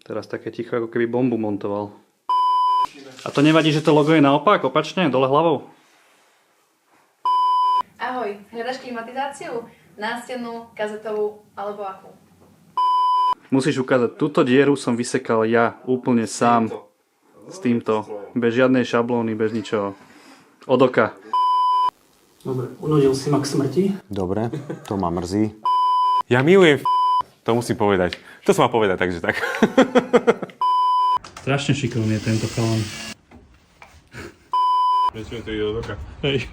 Teraz také ticho, ako keby bombu montoval. A to nevadí, že to logo je naopak, opačne, dole hlavou? Ahoj, hľadaš klimatizáciu? Nástennú, kazetovú alebo akú? Musíš ukázať, túto dieru som vysekal ja úplne sám. S týmto. Bez žiadnej šablóny, bez ničoho. Od oka. Dobre, unudil si ma k smrti? Dobre, to ma mrzí. Ja milujem to musím povedať. To som mal povedať, takže tak. Strašne šikovný je tento chalan. Nečujem, to ide od oka. Hej.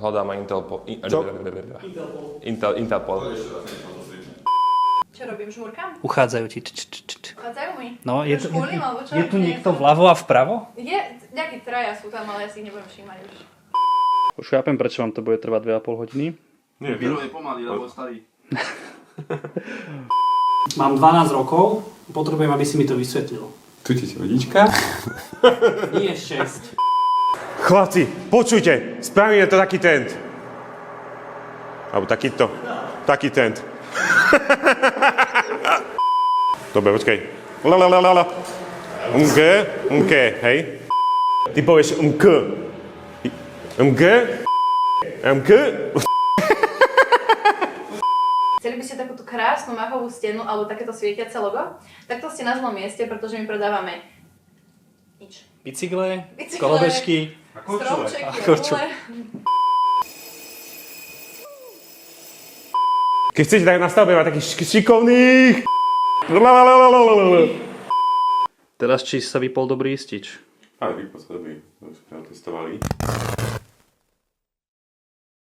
Hľadáme Intelpol. Čo robím, žmurkám? Uchádzajú ti. Chádzajú mi? No, je tu, Škôlim, alebo čo? je tu niekto vľavo a vpravo? Je, nejakí traja sú tam, ale ja si ich nebudem všímať už. Už chápem, prečo vám to bude trvať 2,5 hodiny. Nie, Viro je pomalý, lebo starý. Mám 12 rokov, potrebujem, aby si mi to vysvetlil. Tu ti vodička. Nie 6. Chlapci, počujte, spravíme to taký tent. Alebo takýto. Taký tent. Dobre, počkaj. Lalalala. Mk, hej. Ty povieš mk. Mk. Mk. Chceli by ste takúto krásnu machovú stenu alebo takéto svietiace logo? Tak to ste na zlom mieste, pretože my predávame nič. Bicykle, Bicykle. kolobežky. Stromčeky, A korčule. Keď chcete, tak na stavbe mať takých šikovných. Teraz či sa vypol dobrý istič. Ale vypol sa dobrý, to už sme testovali.